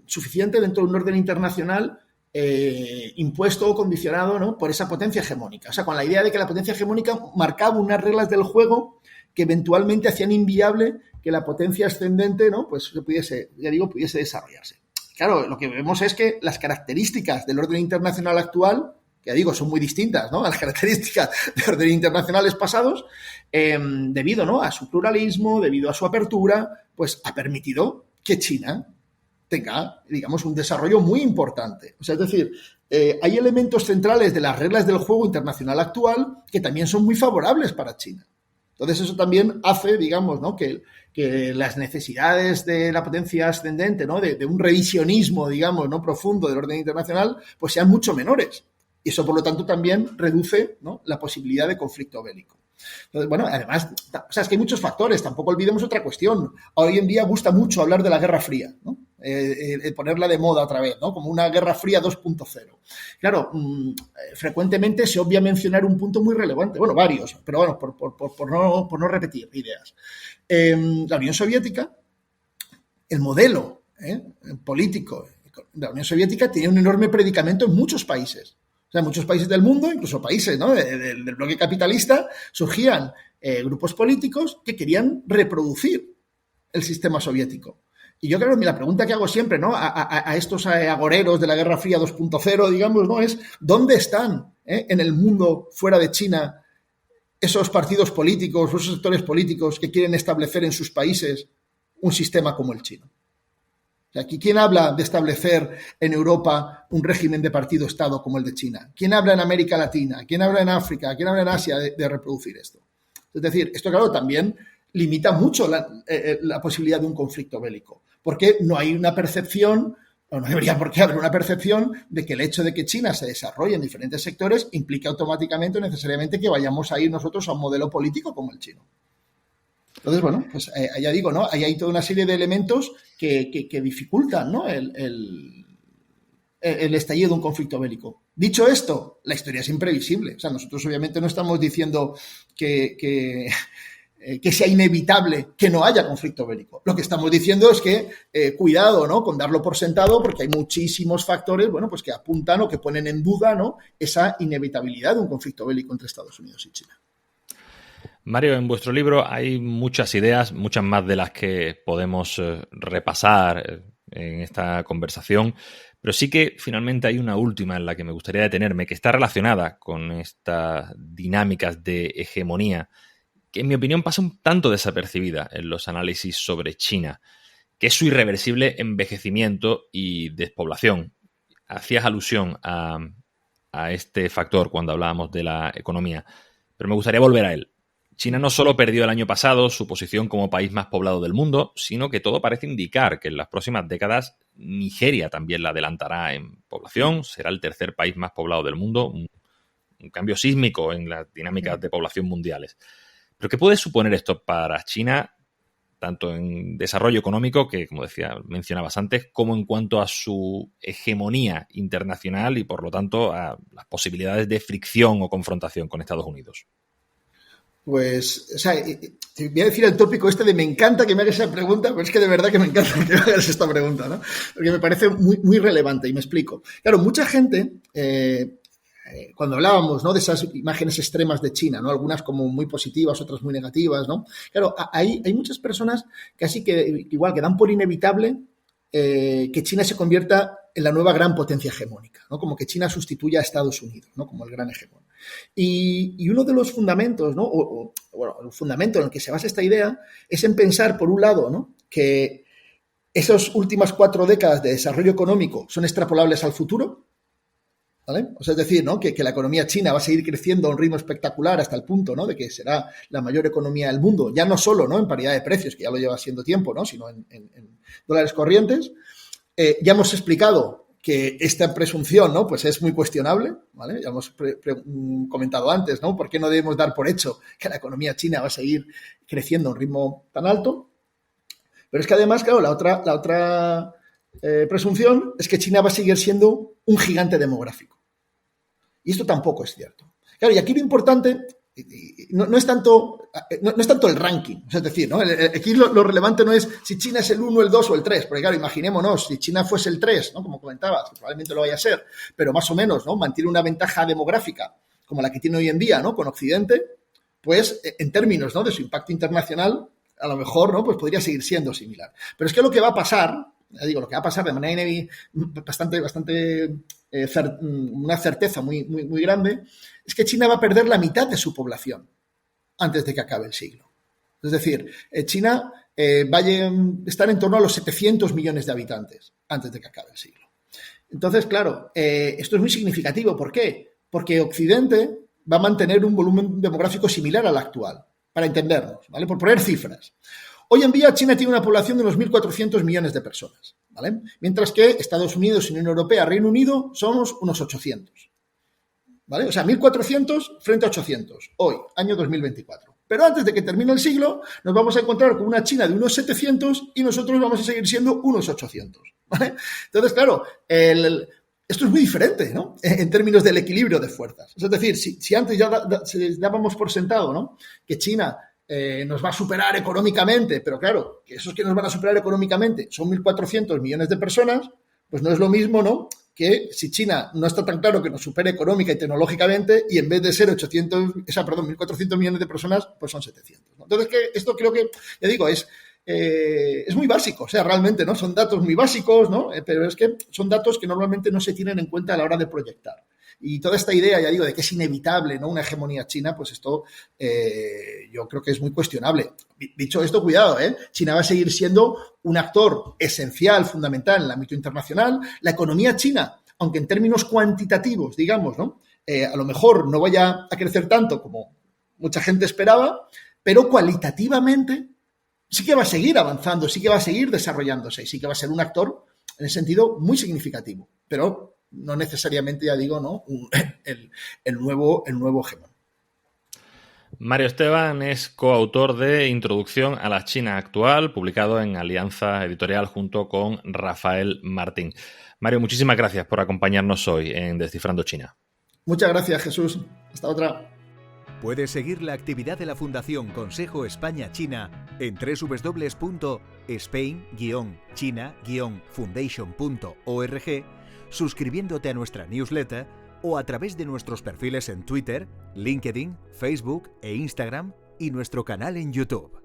Speaker 3: suficiente dentro de un orden internacional impuesto o condicionado, ¿no? por esa potencia hegemónica. O sea, con la idea de que la potencia hegemónica marcaba unas reglas del juego que eventualmente hacían inviable que la potencia ascendente, ¿no? pues pudiese desarrollarse. Claro, lo que vemos es que las características del orden internacional actual, que ya digo, son muy distintas, ¿no? a las características de orden internacionales pasados, debido, ¿no? a su pluralismo, debido a su apertura, pues ha permitido que China tenga, digamos, un desarrollo muy importante. O sea, es decir, hay elementos centrales de las reglas del juego internacional actual que también son muy favorables para China. Entonces, eso también hace, digamos, ¿no? que las necesidades de la potencia ascendente, ¿no? de un revisionismo, digamos, ¿no? profundo del orden internacional, pues sean mucho menores. Y eso, por lo tanto, también reduce, ¿no? la posibilidad de conflicto bélico. Entonces, bueno, además, o sea, es que hay muchos factores. Tampoco olvidemos otra cuestión. Hoy en día gusta mucho hablar de la Guerra Fría, ¿no? Ponerla de moda otra vez, ¿no? Como una Guerra Fría 2.0. Claro, frecuentemente se obvia mencionar un punto muy relevante. Bueno, varios, pero bueno, por no repetir ideas. La Unión Soviética, el modelo político de la Unión Soviética tenía un enorme predicamento en muchos países. O sea, en muchos países del mundo, incluso países, ¿no? del bloque capitalista, surgían grupos políticos que querían reproducir el sistema soviético. Y yo creo que la pregunta que hago siempre, ¿no? A estos agoreros de la Guerra Fría 2.0, digamos, ¿no? Es ¿dónde están en el mundo fuera de China esos partidos políticos, esos sectores políticos que quieren establecer en sus países un sistema como el chino? O sea, ¿quién habla de establecer en Europa un régimen de partido-estado como el de China? ¿Quién habla en América Latina? ¿Quién habla en África? ¿Quién habla en Asia de reproducir esto? Es decir, esto, claro, también limita mucho la posibilidad de un conflicto bélico, porque no hay una percepción, o no debería por qué haber una percepción de que el hecho de que China se desarrolle en diferentes sectores implica automáticamente o necesariamente que vayamos a ir nosotros a un modelo político como el chino. Entonces, bueno, pues ya digo, ¿no? Ahí hay toda una serie de elementos que dificultan, ¿no? el estallido de un conflicto bélico. Dicho esto, la historia es imprevisible. O sea, nosotros obviamente no estamos diciendo que sea inevitable que no haya conflicto bélico. Lo que estamos diciendo es que cuidado, ¿no? Con darlo por sentado, porque hay muchísimos factores, bueno, pues que apuntan o que ponen en duda, ¿no? Esa inevitabilidad de un conflicto bélico entre Estados Unidos y China.
Speaker 2: Mario, en vuestro libro hay muchas ideas, muchas más de las que podemos repasar en esta conversación, pero sí que finalmente hay una última en la que me gustaría detenerme, que está relacionada con estas dinámicas de hegemonía, que en mi opinión pasa un tanto desapercibida en los análisis sobre China, que es su irreversible envejecimiento y despoblación. Hacías alusión a este factor cuando hablábamos de la economía, pero me gustaría volver a él. China no solo perdió el año pasado su posición como país más poblado del mundo, sino que todo parece indicar que en las próximas décadas Nigeria también la adelantará en población, será el tercer país más poblado del mundo, un cambio sísmico en las dinámicas de población mundiales. ¿Pero qué puede suponer esto para China, tanto en desarrollo económico, que como mencionabas antes, como en cuanto a su hegemonía internacional y por lo tanto a las posibilidades de fricción o confrontación con Estados Unidos?
Speaker 3: Pues, o sea, te voy a decir el tópico este de me encanta que me hagas esa pregunta, pero es que de verdad que me encanta que me hagas esta pregunta, ¿no? Porque me parece muy, muy relevante y me explico. Claro, mucha gente, cuando hablábamos, ¿no? De esas imágenes extremas de China, ¿no? Algunas como muy positivas, otras muy negativas, ¿no? Claro, hay muchas personas casi que igual que dan por inevitable que China se convierta en la nueva gran potencia hegemónica, ¿no? Como que China sustituya a Estados Unidos, ¿no? Como el gran hegemón. Y uno de los fundamentos, ¿no? Bueno, el fundamento en el que se basa esta idea es en pensar, por un lado, ¿no? Que esas últimas 4 décadas de desarrollo económico son extrapolables al futuro, ¿vale? O sea, es decir, ¿no? Que la economía china va a seguir creciendo a un ritmo espectacular hasta el punto, ¿no? De que será la mayor economía del mundo, ya no solo, ¿no? En paridad de precios, que ya lo lleva siendo tiempo, ¿no? Sino en dólares corrientes. Ya hemos explicado que esta presunción, ¿no? Pues es muy cuestionable, ¿vale? Ya hemos comentado antes, ¿no? ¿Por qué no debemos dar por hecho que la economía china va a seguir creciendo a un ritmo tan alto? Pero es que además, claro, la otra presunción es que China va a seguir siendo un gigante demográfico. Y esto tampoco es cierto. Claro, y aquí lo importante no es tanto el ranking, es decir, ¿no? Aquí lo relevante no es si China es el 1, el 2 o el 3, porque claro, imaginémonos, si China fuese el 3, ¿no? Como comentabas, probablemente lo vaya a ser, pero más o menos, ¿no? Mantiene una ventaja demográfica como la que tiene hoy en día, ¿no? Con Occidente, pues en términos, ¿no? De su impacto internacional, a lo mejor, ¿no? Pues podría seguir siendo similar. Pero es que lo que va a pasar, ya digo, lo que va a pasar de manera una certeza muy, muy, muy grande, es que China va a perder la mitad de su población antes de que acabe el siglo. Es decir, China va a estar en torno a los 700 millones de habitantes antes de que acabe el siglo. Entonces, claro, esto es muy significativo. ¿Por qué? Porque Occidente va a mantener un volumen demográfico similar al actual, para entendernos, ¿vale? Por poner cifras. Hoy en día China tiene una población de unos 1.400 millones de personas, ¿vale? Mientras que Estados Unidos, Unión Europea, Reino Unido somos unos 800, ¿vale? O sea, 1.400 frente a 800, hoy, año 2024. Pero antes de que termine el siglo, nos vamos a encontrar con una China de unos 700 y nosotros vamos a seguir siendo unos 800, ¿vale? Entonces, claro, esto es muy diferente, ¿no? En términos del equilibrio de fuerzas. Es decir, si antes ya dábamos por sentado, ¿no? Que China nos va a superar económicamente, pero claro, que esos que nos van a superar económicamente son 1.400 millones de personas, pues no es lo mismo, ¿no? Que si China no está tan claro que nos supere económica y tecnológicamente y en vez de ser 1.400 millones de personas, pues son 700, ¿no? Entonces, que esto creo que, ya digo, es es muy básico, o sea, realmente, ¿no? Son datos muy básicos, ¿no? Pero es que son datos que normalmente no se tienen en cuenta a la hora de proyectar. Y toda esta idea, ya digo, de que es inevitable, ¿no?, una hegemonía china, pues esto yo creo que es muy cuestionable. Dicho esto, cuidado, China va a seguir siendo un actor esencial, fundamental en el ámbito internacional. La economía china, aunque en términos cuantitativos, digamos, ¿no?, a lo mejor no vaya a crecer tanto como mucha gente esperaba, pero cualitativamente sí que va a seguir avanzando, sí que va a seguir desarrollándose y sí que va a ser un actor, en ese sentido, muy significativo. Pero no necesariamente, ya digo, ¿no?, el nuevo hegemón.
Speaker 2: Mario Esteban es coautor de Introducción a la China actual, publicado en Alianza Editorial junto con Rafael Martín. Mario, muchísimas gracias por acompañarnos hoy en Descifrando China.
Speaker 3: Muchas gracias, Jesús. Hasta otra.
Speaker 1: Puedes seguir la actividad de la Fundación Consejo España-China en www.spain-china-foundation.org, suscribiéndote a nuestra newsletter o a través de nuestros perfiles en Twitter, LinkedIn, Facebook e Instagram y nuestro canal en YouTube.